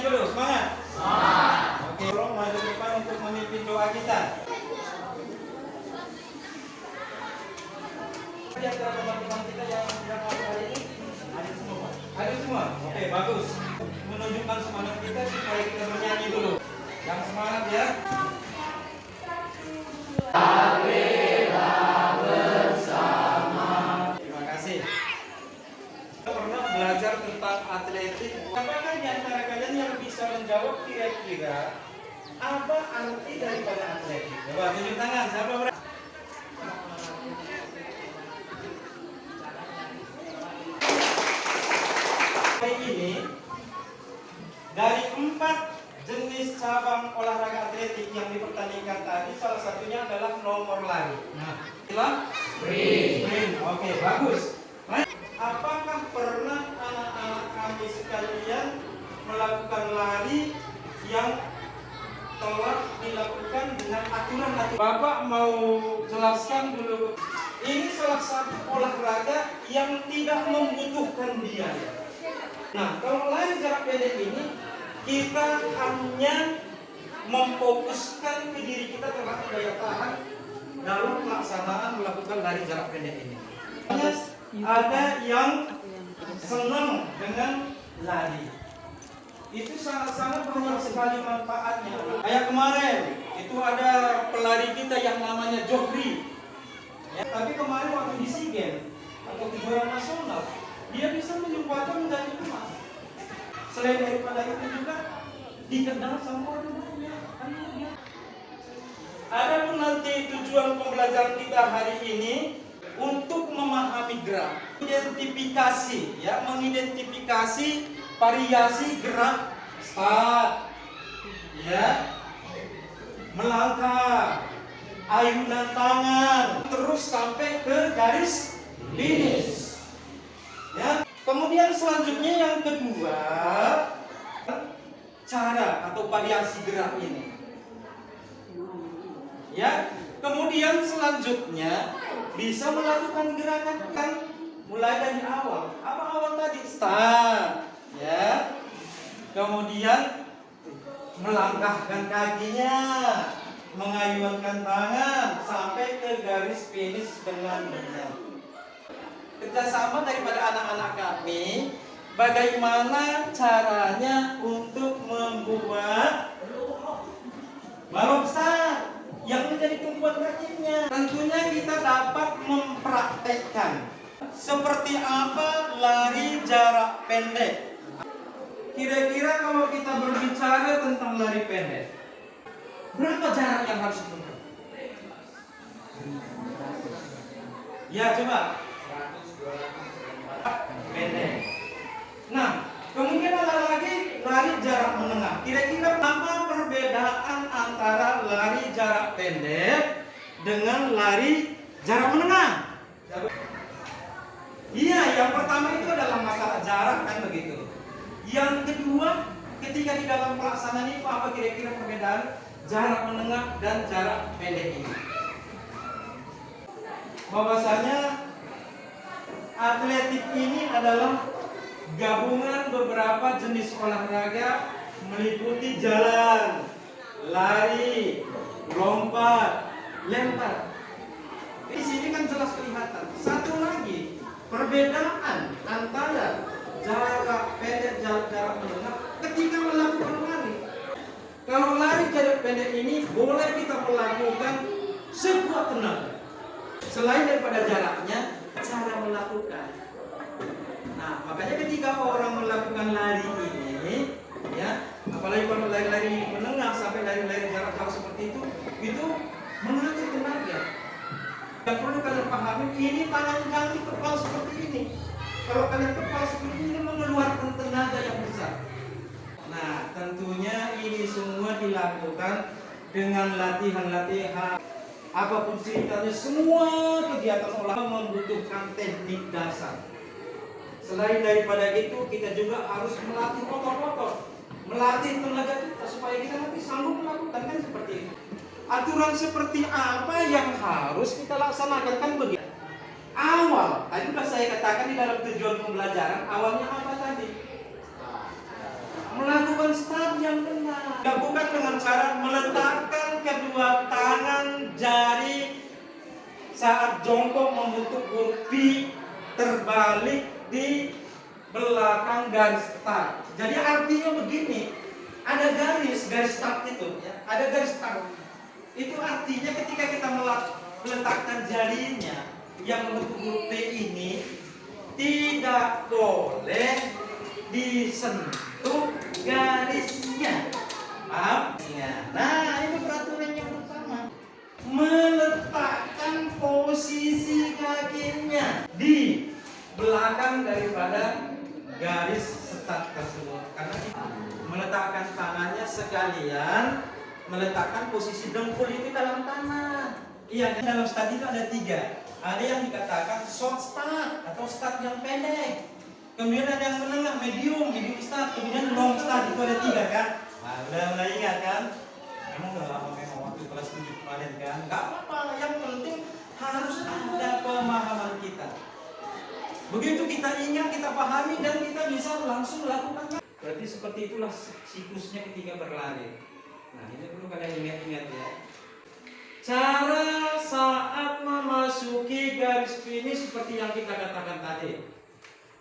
dulu, semangat. Semangat. Oke, tolong maju ke depan untuk memimpin doa kita. Di antara teman-teman kita yang sedang masuk hari ini, hadir semua. Hadir semua? Oke, bagus. Menunjukkan semangat kita supaya kita bernyanyi dulu. Yang semangat ya. Belajar tentang atletik. Apakah di antara kalian yang bisa menjawab kira-kira apa arti daripada atletik? Coba tunjuk tangan. Siapa berani? Hari ini dari 4 jenis cabang olahraga atletik yang dipertandingkan tadi, salah satunya adalah nomor lari. Nah, itulah sprint. Oke, bagus. Apakah pernah anak-anak kami sekalian melakukan lari yang telah dilakukan dengan aturan-aturan? Bapak mau jelaskan dulu. Ini salah satu olahraga yang tidak membutuhkan biaya. Nah, kalau lari jarak pendek ini, kita hanya memfokuskan ke diri kita terhadap daya tahan dalam pelaksanaan melakukan lari jarak pendek ini. Ada yang senang dengan lari, itu sangat-sangat banyak sekali manfaatnya. Kayak kemarin itu ada pelari kita yang namanya Johri ya, tapi kemarin waktu di SEA Games atau kejuaraan nasional dia bisa menyumbangkan medali emas. Selain daripada itu juga dikenal sama orang dunia. Adapun nanti tujuan pembelajaran kita hari ini untuk memahami gerak, identifikasi, ya, mengidentifikasi variasi gerak start, ya, melangkah, ayunan tangan, terus sampai ke garis finish. Ya. Kemudian selanjutnya yang kedua, cara atau variasi gerak ini. Ya. Kemudian selanjutnya bisa melakukan gerakan kan mulai dari awal. Apa awal tadi? Start, ya. Kemudian melangkahkan kakinya, mengayunkan tangan sampai ke garis finish dengan benar. Kerjasama daripada anak-anak kami, bagaimana caranya untuk membuat balok start yang menjadi tumpuan kakinya. Tentunya kita dapat mempraktekkan seperti apa lari jarak pendek. Kira-kira kalau kita berbicara tentang lari pendek, berapa jarak yang harus ditempuh? Ya, coba. Pendek. Nah, kemudian ada lagi lari jarak menengah. Kira-kira apa perbedaan antara lari jarak pendek dengan lari jarak menengah? Iya, yang pertama itu adalah masalah jarak kan begitu. Yang kedua, ketika di dalam pelaksanaan itu apa kira-kira perbedaan jarak menengah dan jarak pendek ini? Bahwasanya atletik ini adalah gabungan beberapa jenis olahraga meliputi jalan, lari, lompat, lempar. Di sini kan jelas kelihatan. Satu lagi, perbedaan antara jarak pendek dan jarak menengah ketika melakukan lari. Kalau lari jarak pendek ini boleh kita melakukan sekuat tenaga. Selain daripada jaraknya, cara melakukan. Nah, makanya ketika orang melakukan lari ini, ya, apalagi kalau lari-lari menengah sampai lari-lari jarak jauh seperti itu mengatur tenaga. Yang perlu kalian pahami, ini tangan kaki kepal seperti ini. Kalau kalian kepal seperti ini mengeluarkan tenaga yang besar. Nah, tentunya ini semua dilakukan dengan latihan-latihan. Apapun ceritanya, semua kegiatan olahraga membutuhkan teknik dasar. Selain daripada itu, kita juga harus melatih otot-otot, melatih tenaga kita supaya kita nanti sanggup melakukan kan seperti itu. Aturan seperti apa yang harus kita laksanakan kan begitu. Awal, tadi sudah saya katakan di dalam tujuan pembelajaran, awalnya apa tadi? Melakukan start. saat jongkok membentuk huruf V terbalik di belakang garis start. Jadi artinya begini, ada garis start itu, ya, ada garis start. Itu artinya ketika kita meletakkan jarinya yang membentuk huruf T ini tidak boleh disentuh garisnya. Paham? Nah, itu peraturan yang pertama. Meletakkan posisi kakinya di belakang daripada garis start tersebut. Karena meletakkan tangannya sekalian meletakkan posisi dengkul itu dalam tanah. Iya, dalam start itu ada 3. Ada yang dikatakan short start atau start yang pendek. Kemudian ada yang menengah, medium start. Kemudian long start, itu ada 3 kan? Nah, udah ingat kan? Kamu udah lama memang waktu kelas 7 kemarin kan? Gak apa-apa, yang penting harus ada pemahaman kita. Begitu kita ingat, kita pahami, dan kita bisa langsung lakukan. Berarti seperti itulah siklusnya ketika berlari. Nah, ini perlu kalian ingat-ingat ya. Cara saat memasuki garis finish seperti yang kita katakan tadi.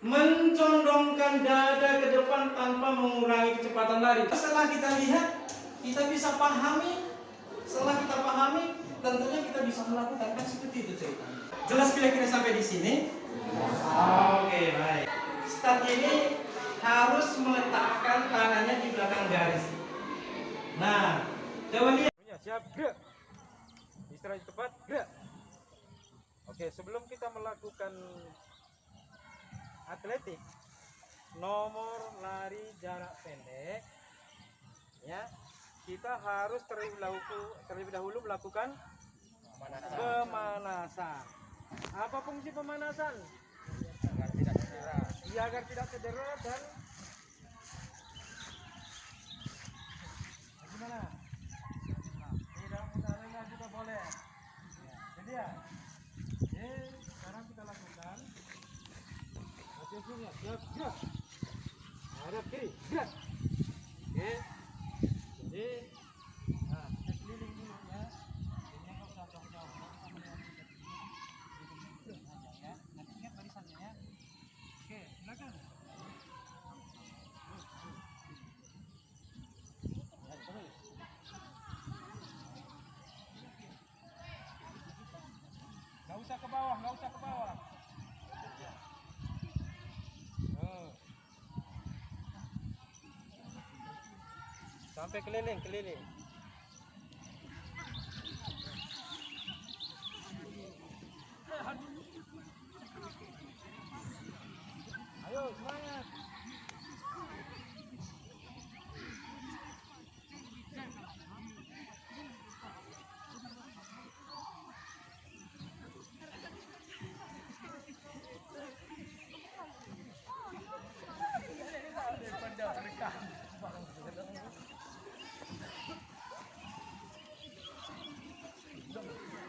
Mencondongkan dada ke depan tanpa mengurangi kecepatan lari. Setelah kita lihat, kita bisa pahami. Setelah kita pahami, tentunya kita bisa melakukan kan seperti itu ceritanya. Jelas kira-kira sampai di sini? Oke, baik. Start ini harus meletakkan tangannya di belakang garis. Nah, coba lihat. Siap, gerak. Istirahat tepat, gerak. Oke, sebelum kita melakukan atletik, nomor lari jarak pendek, ya, kita harus terlebih dahulu melakukan pemanasan. Apa fungsi pemanasan? Agar tidak cedera. Iya, agar tidak cedera dan gimana? Tidak mudah lelah juga boleh. Jadi ya, sekarang kita lakukan. Siap, gerak. Hadap kiri, gerak. Oke. Jadi, nah, kita keliling dulu ya. Ini nggak usah jauh-jauh. Ya. Nanti ingat barisannya ya. Oke, silakan. Ya, terus. Nggak usah ke bawah, nggak usah ke bawah. Sampai keliling. Ayo semangat.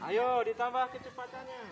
Ayo ditambah kecepatannya.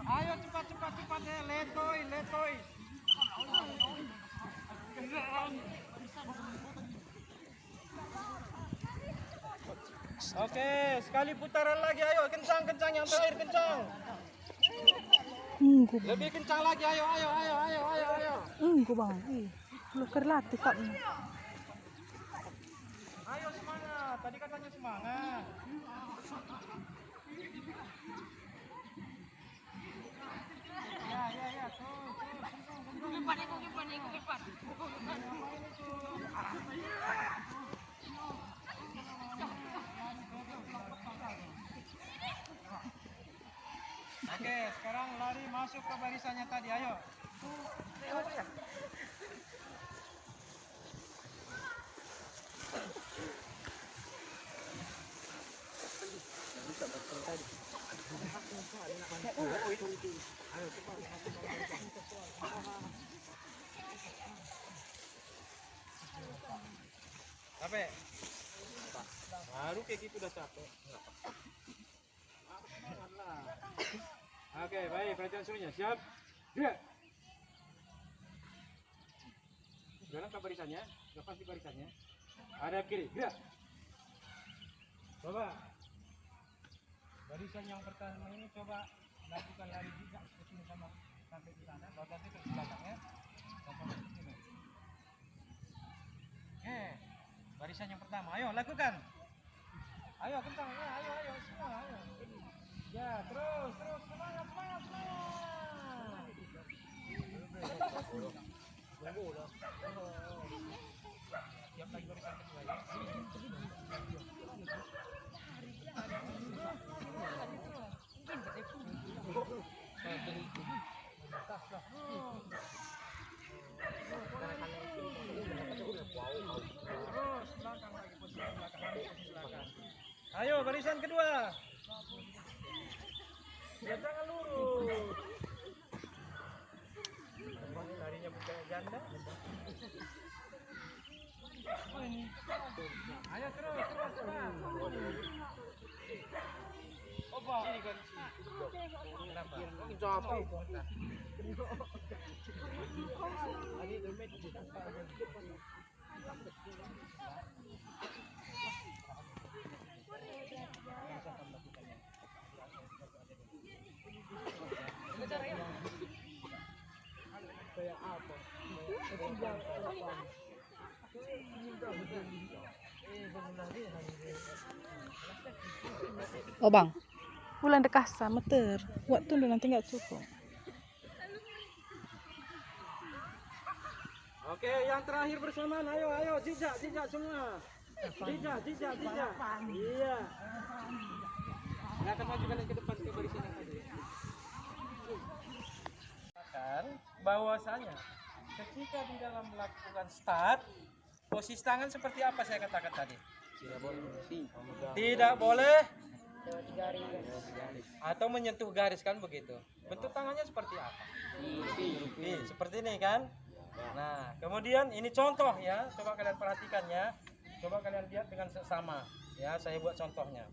Ayo cepat ya, letoy. Oke, sekali putaran lagi, ayo kencang yang terakhir kencang. Lebih kencang lagi, ayo. Bang, lu kerlatih kak. Ayo semangat, tadi katanya semangat. Ya, tuh. Depan. Oke, sekarang lari masuk ke barisannya tadi, ayo. Capek? Baru kayak gitu udah capek. Oke, baik, perhatian semuanya. Siap? Gerak. Jalan ke barisannya, lepas di barisannya. Ada kiri, gerak. Coba. Barisan yang pertama ini coba lakukan lari juga seperti ini sama sampai di sana. Batasnya ke belakangnya. Sampai di sini. Barisan yang pertama, ayo lakukan. Ayo kencang, ya, ayo semua, ayo. Ya, terus, semangat. Siap lagi barisan kedua ya. Ayo barisan kedua. Ya jangan lurus. Larinya bukan ganda. Oh ini. Ayo terus. Opa. Ini kan. Kenapa? Capek. Tadi dompet kayak apa? Oh bang, bulan dekasa meter. Waktu udah nanti nggak cukup. Oke, yang terakhir bersamaan. Ayo, jejak semua. Jejak. Iya. Nggak akan maju kalian ke depan ke barisan yang tadi. Bahwasanya ketika di dalam melakukan start, posisi tangan seperti apa saya katakan tadi? Tidak boleh atau menyentuh garis kan begitu. Bentuk tangannya seperti apa? Seperti ini kan? Nah, kemudian ini contoh ya. Coba kalian perhatikan ya. Coba kalian lihat dengan seksama ya. Saya buat contohnya.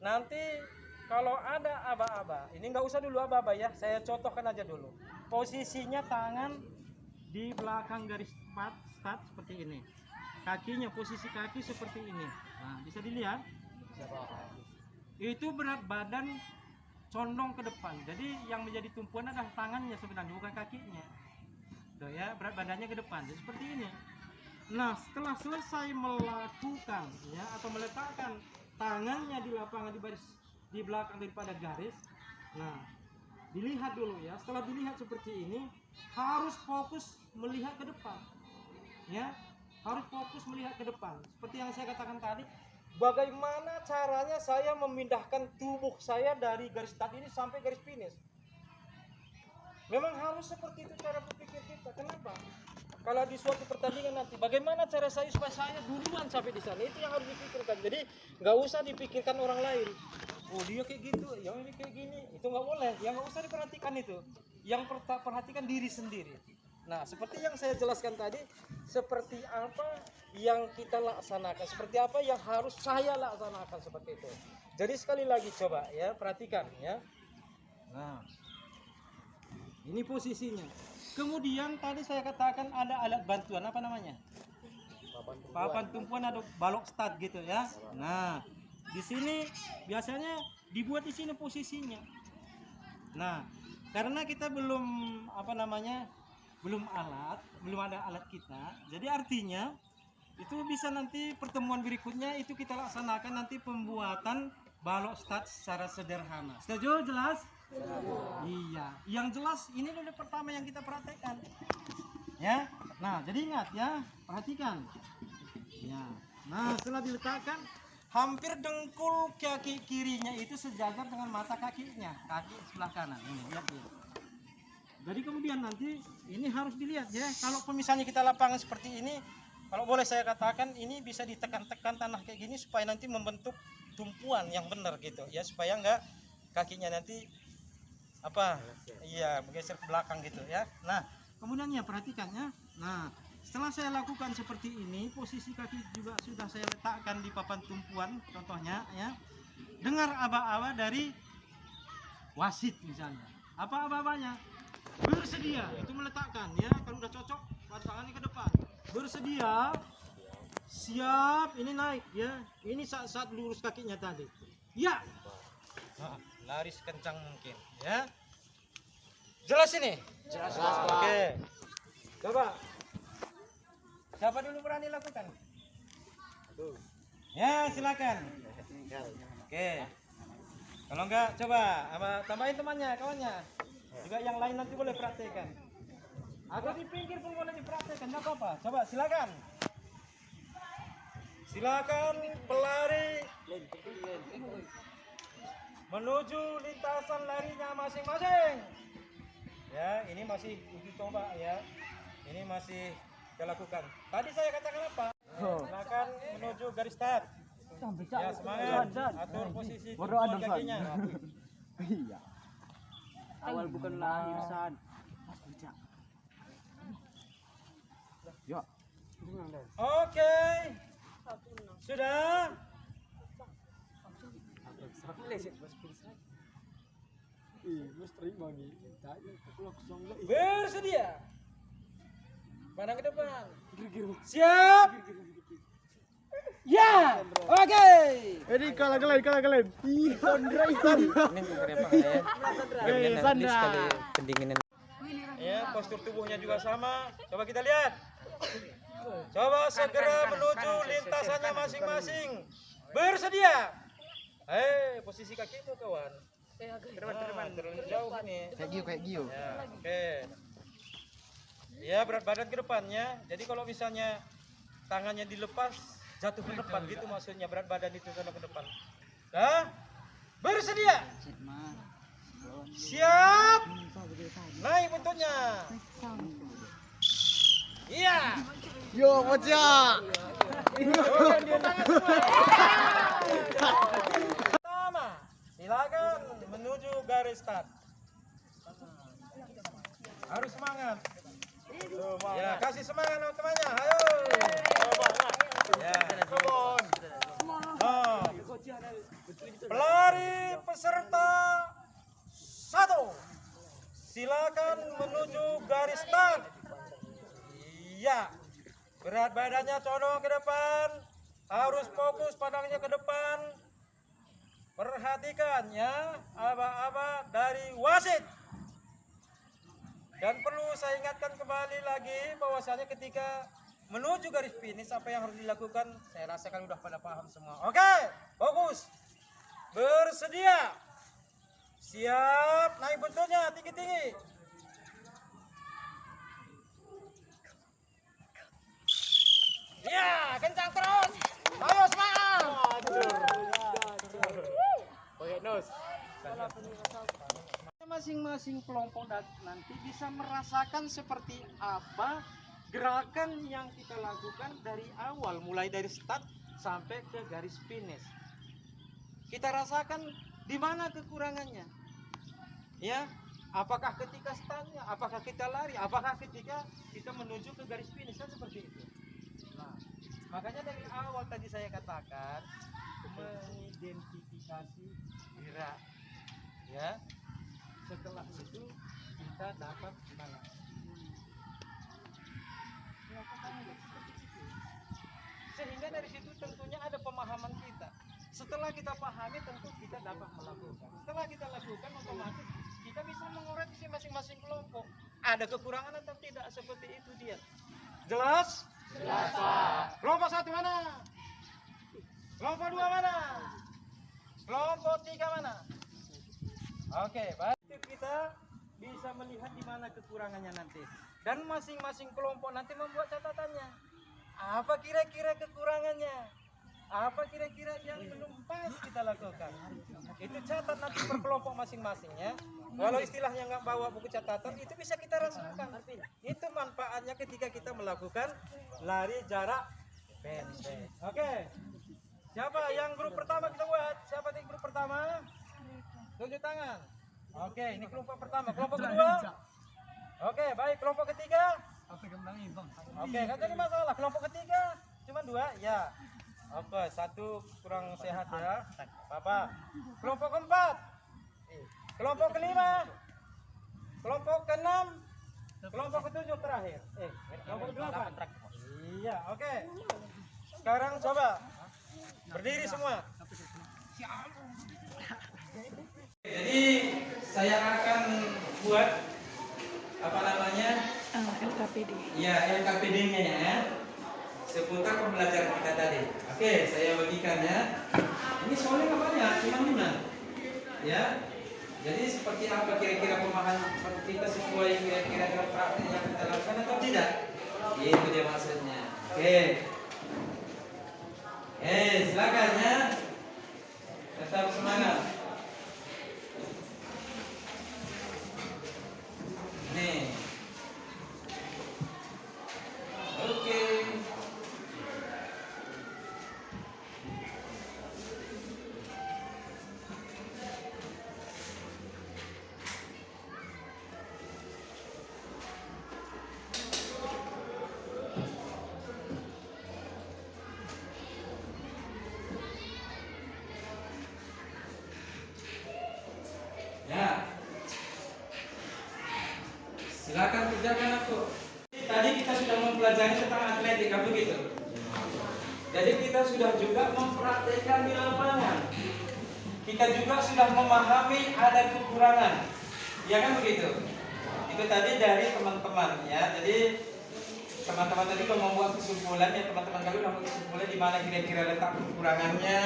Nanti kalau ada aba-aba, ini nggak usah dulu aba-aba ya. Saya contohkan aja dulu. Posisinya tangan di belakang garis start seperti ini. Kakinya, posisi kaki seperti ini. Nah, bisa dilihat. Itu berat badan condong ke depan. Jadi yang menjadi tumpuan adalah tangannya sebenarnya, bukan kakinya. Tuh ya, berat badannya ke depan. Jadi seperti ini. Nah, setelah selesai melakukan ya atau meletakkan tangannya di lapangan di belakang daripada garis. Nah, dilihat dulu ya. Setelah dilihat seperti ini, harus fokus melihat ke depan. Ya, harus fokus melihat ke depan. Seperti yang saya katakan tadi, bagaimana caranya saya memindahkan tubuh saya dari garis start ini sampai garis finish. Memang harus seperti itu cara berpikir kita. Kenapa? Kalau di suatu pertandingan nanti, bagaimana cara saya supaya saya duluan sampai di sana? Itu yang harus dipikirkan. Jadi nggak usah dipikirkan orang lain. Oh dia kayak gitu, yang ini kayak gini. Itu nggak boleh. Yang nggak usah diperhatikan itu. Yang perhatikan diri sendiri. Nah, seperti yang saya jelaskan tadi, seperti apa yang kita laksanakan, seperti apa yang harus saya laksanakan seperti itu. Jadi sekali lagi coba ya, perhatikan ya. Nah, ini posisinya. Kemudian tadi saya katakan ada alat bantuan, apa namanya? Papan tumpuan atau balok start gitu ya. Nah, di sini biasanya dibuat di sini posisinya. Nah, karena kita belum belum ada alat kita. Jadi artinya itu bisa nanti pertemuan berikutnya itu kita laksanakan nanti pembuatan balok start secara sederhana. Setuju? Jelas? Iya, yang jelas ini dulu pertama yang kita perhatikan. Ya. Nah, jadi ingat ya, perhatikan. Ya. Nah, setelah diletakkan hampir dengkul kaki kirinya itu sejajar dengan mata kakinya, kaki sebelah kanan. Ini lihat ini. Jadi kemudian nanti ini harus dilihat ya. Kalau misalnya kita lapangan seperti ini, kalau boleh saya katakan ini bisa ditekan-tekan tanah kayak gini supaya nanti membentuk tumpuan yang benar gitu ya, supaya enggak kakinya nanti apa iya menggeser ke belakang gitu ya. Nah kemudian ya perhatikan ya. Nah setelah saya lakukan seperti ini, posisi kaki juga sudah saya letakkan di papan tumpuan contohnya ya. Dengar aba-aba dari wasit misalnya. Apa aba-abanya? Bersedia, itu meletakkan ya. Kalau udah cocok tangannya ke depan. Bersedia, siap, ini naik ya. Ini saat lurus kakinya tadi. Ya. Nah, lari sekencang mungkin ya. Jelas ini? Jelas. Oke. Coba. Siapa dulu berani lakukan? Ya, silakan. Oke. Kalau enggak coba tambahin temannya, kawannya. Juga yang lain nanti boleh praktekkan. Atau di pinggir pun boleh dipraktekkan, enggak apa-apa. Coba silakan. Silakan pelari menuju lintasan larinya masing-masing. Ya, ini masih uji coba ya. Ini masih kita lakukan. Tadi saya katakan apa? Silakan menuju garis start. Ya, semangat. Atur posisi tumpuan kakinya. Iya. Awal bukan lahir san. Ya. Oke. Sudah. Bersedia. Pandang ke depan. Siap. Ya. Oke. Ini kalah kalian. Ih, Sandra Isan. Ini kenapa ya? Sandra. Sekali pendinginan. Ya, postur tubuhnya juga sama. Coba kita lihat. Coba segera menuju lintasannya masing-masing. Bersedia. Posisi kakimu kawan. Terbang terlalu jauh nih. Kayak Gio. Ya, oke. Ya, berat badan ke depannya. Jadi kalau misalnya tangannya dilepas, jatuh ke depan gitu maksudnya, berat badan itu sana ke depan. Dah? Bersedia? Siap? Naik buntutnya. Iya. Yo, bocah. Pertama, silakan menuju garis start. Harus semangat. Ya, kasih semangat teman-temannya. Ayo. Ya, pelari peserta 1. Silakan menuju garis start. Iya. Berat badannya condong ke depan. Harus fokus pandangnya ke depan. Perhatikan ya, aba-aba dari wasit. Dan perlu saya ingatkan kembali lagi bahwasanya ketika menuju garis finish apa yang harus dilakukan, saya rasakan udah pada paham semua. Oke, fokus. Bersedia. Siap, naik buntutnya tinggi-tinggi. Ya, kencang terus. Ayo semangat. Masing-masing kelompok nanti bisa merasakan seperti apa gerakan yang kita lakukan dari awal, mulai dari start sampai ke garis finish. Kita rasakan di mana kekurangannya, ya. Apakah ketika startnya, apakah kita lari, apakah ketika kita menuju ke garis finish, kan seperti itu. Nah, makanya dari awal tadi saya katakan mengidentifikasi gerak, ya. Setelah itu kita dapat mana? Sehingga dari situ tentunya ada pemahaman kita. Setelah kita pahami tentu kita dapat melakukan. Setelah kita lakukan otomatis kita bisa mengoreksi masing-masing kelompok. Ada kekurangan atau tidak, seperti itu dia. Jelas? Jelas, Pak. Kelompok 1 mana? Kelompok 2 mana? Kelompok 3 mana? Oke, baik. Kita bisa melihat di mana kekurangannya nanti. Dan masing-masing kelompok nanti membuat catatannya. Apa kira-kira kekurangannya? Apa kira-kira yang belum pas kita lakukan? Itu catat nanti per kelompok masing-masing ya. Walau istilahnya nggak bawa buku catatan, itu bisa kita rasakan. Itu manfaatnya ketika kita melakukan lari jarak pendek. Oke. Siapa yang grup pertama kita buat? Siapa di grup pertama? Tunjuk tangan. Oke, ini kelompok pertama. Kelompok kedua? Oke, baik. Kelompok ketiga? Oke, kan jadi masalah. Kelompok ketiga cuma 2, ya. Oke, 1 kurang sehat ya. Bapak. Kelompok keempat? Kelompok kelima? Kelompok keenam? Kelompok ketujuh terakhir? Kelompok kedelapan? Iya, oke. Sekarang coba berdiri semua. Jadi saya akan buat apa namanya? LKPD. Ya, LKPD-nya ya. Seputar pembelajaran kita tadi. Oke, saya bagikan ya. Ini soalnya nggak banyak, cuma 5. Ya. Jadi seperti apa kira-kira pemahaman kita sesuai kira-kira dengan praktek yang kita lakukan atau tidak? Itu dia maksudnya. Oke. Silakan ya. Tetap semangat. Nih. Oke. Ya. Silakan kerjakan aku. Tadi kita sudah mempelajari tentang atletika begitu. Jadi kita sudah juga mempraktekkan di lapangan. Kita juga sudah memahami ada kekurangan. Ya kan begitu? Itu tadi dari teman-teman ya. Jadi teman-teman tadi kalau membuat kesimpulan ya, teman-teman kali sudah membuat kesimpulan di mana kira-kira letak kekurangannya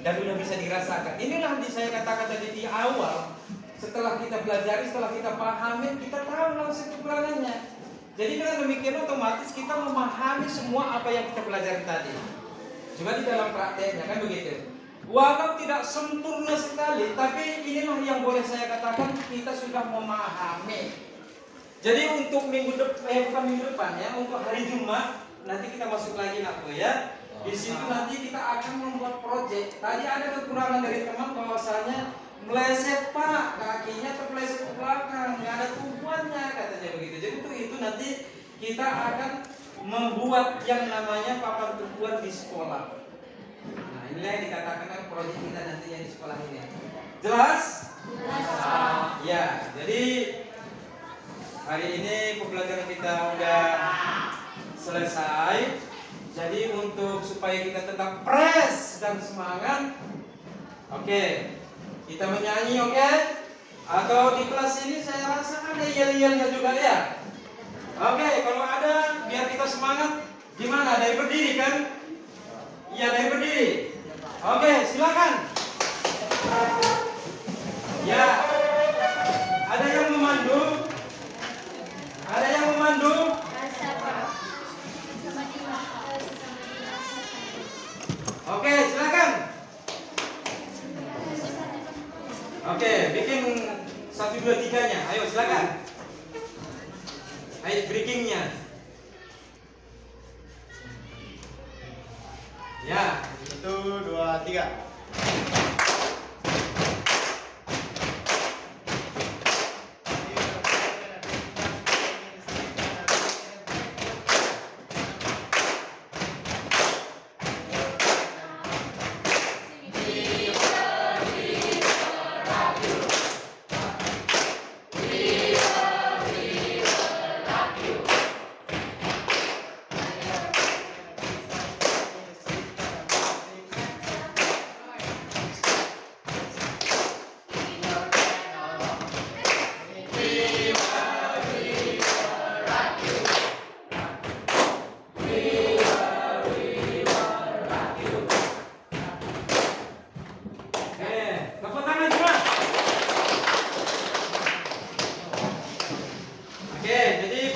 dan sudah bisa dirasakan. Inilah yang saya katakan tadi di awal. Setelah kita pelajari, setelah kita pahami, kita tahu langsung kekurangannya. Jadi dengan demikian otomatis kita memahami semua apa yang kita pelajari tadi. Juga di dalam prakteknya kan begitu. Walau tidak sempurna sekali, tapi inilah yang boleh saya katakan kita sudah memahami. Jadi untuk bukan minggu depan ya, untuk hari Jumat nanti kita masuk lagi nakku ya. Di situ nanti kita akan membuat proyek. Tadi ada kekurangan dari teman bahwasanya meleset pak, kakinya terpeleset ke belakang, nggak ada tumpuannya katanya begitu. Jadi untuk itu nanti kita akan membuat yang namanya papan tumpuan di sekolah. Nah inilah yang dikatakan proyek kita nantinya di sekolah ini. Jelas? Jelas. Ya, jadi hari ini pembelajaran kita udah selesai. Jadi untuk supaya kita tetap fresh dan semangat, oke. Kita menyanyi, oke? Atau di kelas ini saya rasa ada yel-yelnya juga ya. Oke, kalau ada biar kita semangat. Gimana? Dari berdiri kan? Iya, dari berdiri. Oke, silakan. Ya. Ada yang memandu? Ada yang memandu? Oke, silakan. Oke, bikin 1, 2, 3-nya. Ayo silakan. Ayo breakingnya. Ya, 1, 2, 3.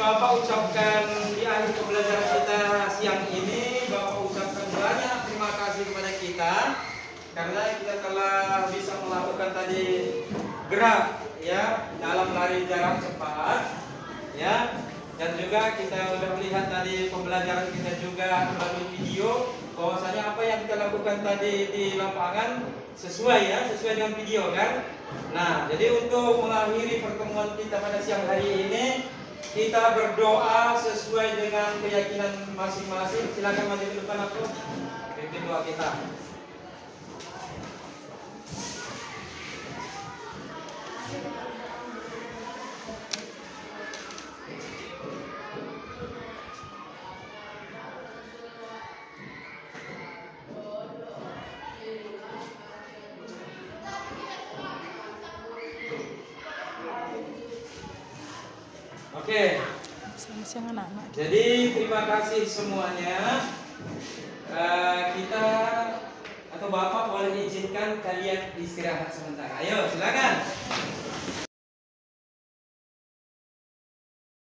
Bapak ucapkan di akhir pembelajaran kita siang ini, Bapak ucapkan banyak terima kasih kepada kita karena kita telah bisa melakukan tadi gerak ya dalam lari jarak cepat ya, dan juga kita sudah melihat tadi pembelajaran kita juga melalui video bahwasanya apa yang kita lakukan tadi di lapangan sesuai ya, sesuai dengan video kan. Nah, jadi untuk mengakhiri pertemuan kita pada siang hari ini, kita berdoa sesuai dengan keyakinan masing-masing. Silakan maju ke depan aku. Pimpin doa kita. Oke. Selamat siang anak-anak. Jadi terima kasih semuanya. Kita atau Bapak boleh izinkan kalian istirahat sebentar. Ayo silakan.